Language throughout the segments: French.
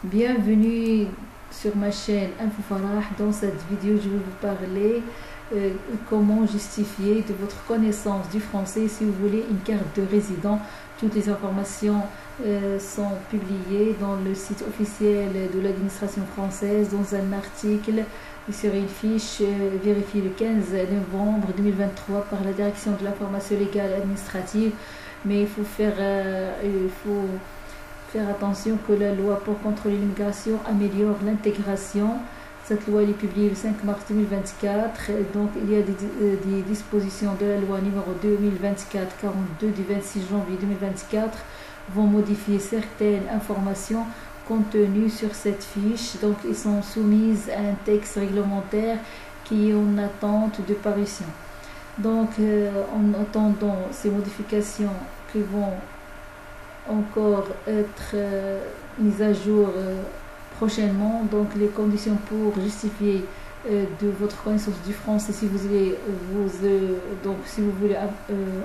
Bienvenue sur ma chaîne Info Farah. Dans cette vidéo, je vais vous parler comment justifier de votre connaissance du français si vous voulez une carte de résident. Toutes les informations sont publiées dans le site officiel de l'administration française dans un article sur une fiche vérifiée le 15 novembre 2023 par la direction de l'information légale et administrative. Mais il faut faire attention que la loi pour contrôler l'immigration améliore l'intégration. Cette loi est publiée le 5 mars 2024. Donc, il y a des dispositions de la loi numéro 2024-42 du 26 janvier 2024 vont modifier certaines informations contenues sur cette fiche. Donc, ils sont soumises à un texte réglementaire qui est en attente de parution. Donc, en attendant ces modifications qui vont encore être mises à jour prochainement, donc les conditions pour justifier de votre connaissance du français si vous voulez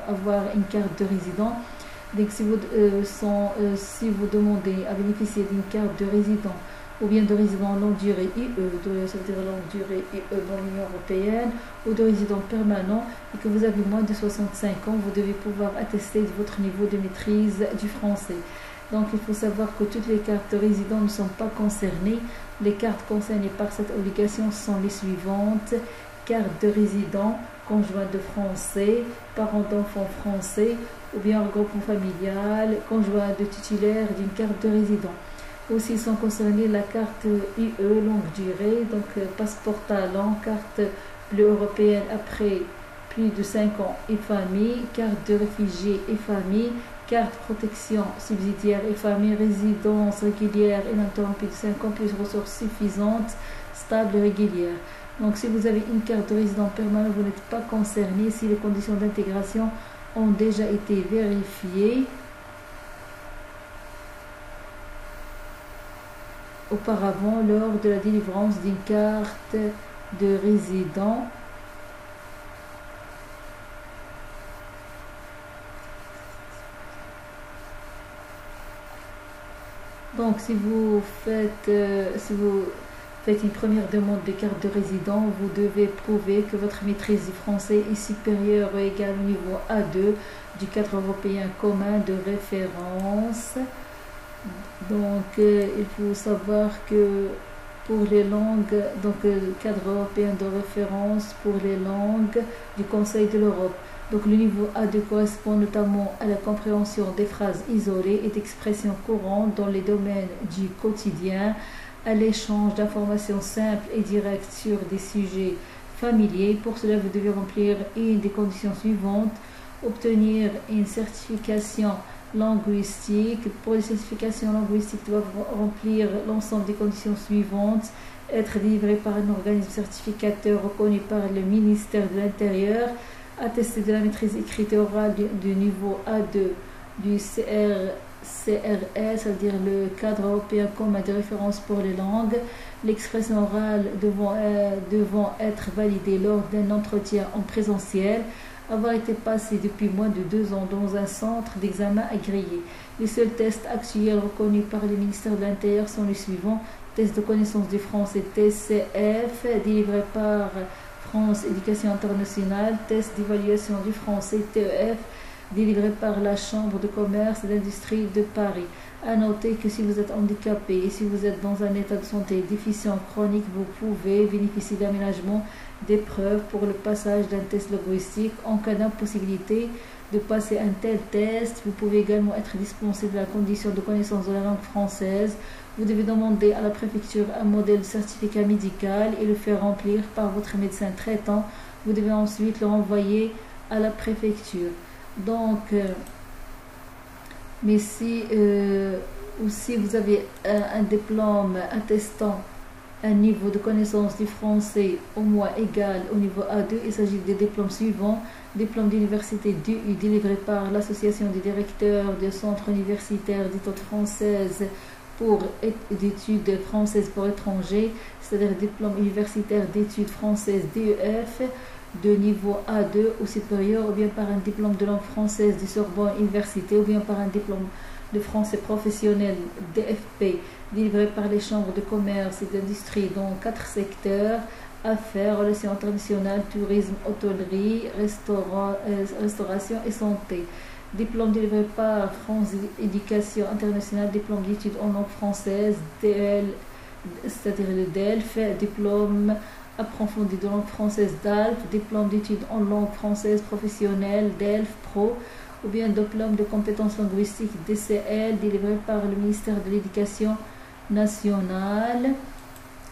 avoir une carte de résident. Donc si vous demandez à bénéficier d'une carte de résident ou bien de résident longue durée IE, ça veut dire longue durée IE dans l'Union européenne, ou de résident permanent, et que vous avez moins de 65 ans, vous devez pouvoir attester de votre niveau de maîtrise du français. Donc il faut savoir que toutes les cartes de résident ne sont pas concernées. Les cartes concernées par cette obligation sont les suivantes: carte de résident, conjoint de français, parent d'enfants français, ou bien regroupement familial, conjoint de titulaire d'une carte de résident. Aussi sont concernés la carte IE longue durée, donc passeport talent, carte bleue européenne après plus de 5 ans et famille, carte de réfugié et famille, carte protection subsidiaire et famille, résidence régulière ininterrompue de 5 ans plus ressources suffisantes, stables et régulières. Donc si vous avez une carte de résident permanent, vous n'êtes pas concerné si les conditions d'intégration ont déjà été vérifiées auparavant lors de la délivrance d'une carte de résident. Donc si vous faites une première demande de carte de résident, vous devez prouver que votre maîtrise du français est supérieure ou égale au niveau A2 du cadre européen commun de référence. Donc il faut savoir que pour les langues, donc le cadre européen de référence pour les langues du Conseil de l'Europe. Donc le niveau A2 correspond notamment à la compréhension des phrases isolées et d'expressions courantes dans les domaines du quotidien, à l'échange d'informations simples et directes sur des sujets familiers. Pour cela, vous devez remplir une des conditions suivantes: obtenir une certification linguistique. Pour les certifications linguistiques, doivent remplir l'ensemble des conditions suivantes: être délivré par un organisme certificateur reconnu par le ministère de l'Intérieur, attester de la maîtrise écrite et orale du niveau A2 du CRS, c'est-à-dire le cadre européen commun de référence pour les langues, l'expression orale devant être validée lors d'un entretien en présentiel, avoir été passé depuis moins de 2 ans dans un centre d'examen agréé. Les seuls tests actuels reconnus par le ministère de l'Intérieur sont les suivants: test de connaissance du français TCF délivré par France Éducation Internationale, test d'évaluation du français TEF délivré par la Chambre de commerce et d'industrie de Paris. À noter que si vous êtes handicapé et si vous êtes dans un état de santé déficient chronique, vous pouvez bénéficier d'aménagement d'épreuves pour le passage d'un test linguistique. En cas d'impossibilité de passer un tel test, vous pouvez également être dispensé de la condition de connaissance de la langue française. Vous devez demander à la préfecture un modèle de certificat médical et le faire remplir par votre médecin traitant. Vous devez ensuite le renvoyer à la préfecture. Donc, mais si vous avez un diplôme attestant un niveau de connaissance du français au moins égal au niveau A2, il s'agit des diplômes suivants: diplôme d'université DU délivré par l'association des directeurs de centres universitaires d'études françaises d'études françaises pour étrangers, c'est-à-dire diplôme universitaire d'études françaises DEF de niveau A2 ou supérieur, ou bien par un diplôme de langue française du Sorbonne Université, ou bien par un diplôme de français professionnel DFP délivré par les chambres de commerce et d'industrie dans 4 secteurs: affaires, relations internationales, tourisme, hôtellerie, restauration et santé. Diplôme délivré par France Éducation Internationale, diplôme d'études en langue française, DEL, c'est-à-dire le DELF, diplôme approfondi de langue française DALF, diplôme d'études en langue française professionnelle DELF Pro, ou bien diplôme de compétences linguistiques DCL délivré par le ministère de l'Éducation nationale.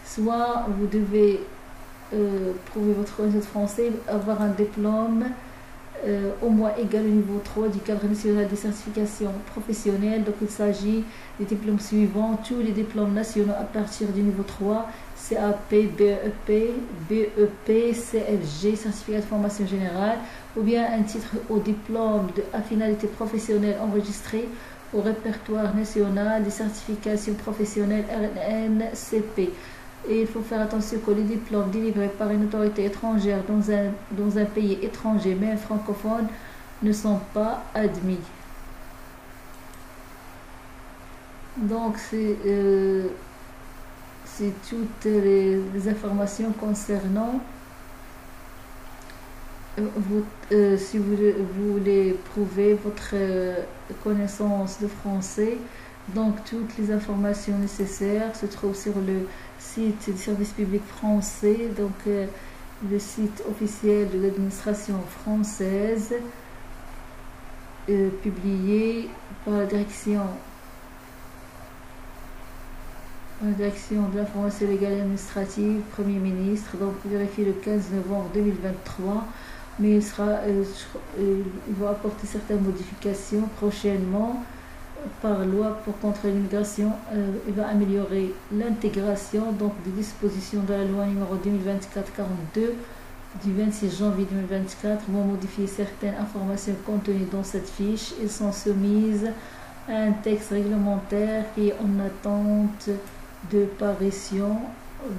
Soit vous devez prouver votre connaissance de français, avoir un diplôme au moins égal au niveau 3 du cadre national des certifications professionnelles. Donc il s'agit des diplômes suivants: tous les diplômes nationaux à partir du niveau 3, CAP, BEP, BEP, CFG, certificat de formation générale, ou bien un titre au diplôme à finalité professionnelle enregistré au répertoire national des certifications professionnelles RNCP. Et il faut faire attention que les diplômes délivrés par une autorité étrangère dans un pays étranger, même francophone, ne sont pas admis. Donc, c'est toutes les informations concernant si vous voulez prouver votre connaissance de français. Donc, toutes les informations nécessaires se trouvent sur le site du service public français, donc le site officiel de l'administration française, publié par la direction de l'information légale et administrative, Premier ministre. Donc, vérifiez le 15 novembre 2023. Mais il va apporter certaines modifications prochainement par loi pour contrer l'immigration. Il va améliorer l'intégration donc des dispositions de la loi numéro 2024-42 du 26 janvier 2024 vont modifier certaines informations contenues dans cette fiche. Elles sont soumises à un texte réglementaire qui est en attente de parution.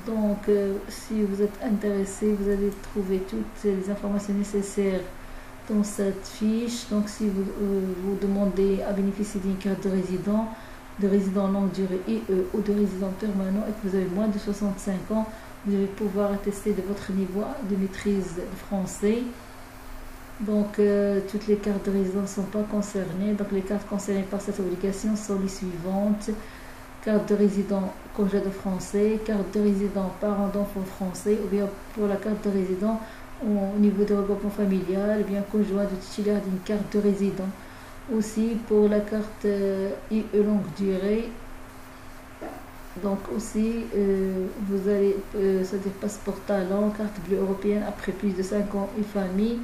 Donc, si vous êtes intéressé, vous allez trouver toutes les informations nécessaires dans cette fiche. Donc, si vous demandez à bénéficier d'une carte de résident longue durée IE ou de résident permanent et que vous avez moins de 65 ans, vous allez pouvoir attester de votre niveau de maîtrise de français. Donc, toutes les cartes de résident ne sont pas concernées. Donc, les cartes concernées par cette obligation sont les suivantes: carte de résident congé de français, carte de résident parent d'enfant français, ou bien pour la carte de résident au niveau de regroupement familial, ou bien conjoint de titulaire d'une carte de résident. Aussi pour la carte IE longue durée, donc aussi vous allez, c'est-à-dire passeport talent, carte bleue européenne après plus de 5 ans et famille,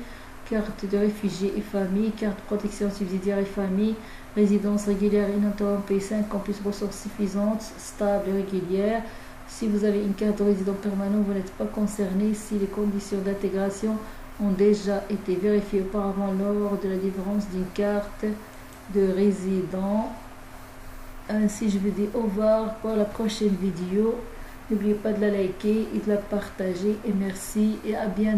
carte de réfugié et famille, carte protection subsidiaire et famille, résidence régulière ininterrompue 5 ans plus ressources suffisantes, stable et régulière. Si vous avez une carte de résident permanent, vous n'êtes pas concerné si les conditions d'intégration ont déjà été vérifiées auparavant lors de la délivrance d'une carte de résident. Ainsi, je vous dis au revoir pour la prochaine vidéo. N'oubliez pas de la liker et de la partager. Et merci et à bientôt.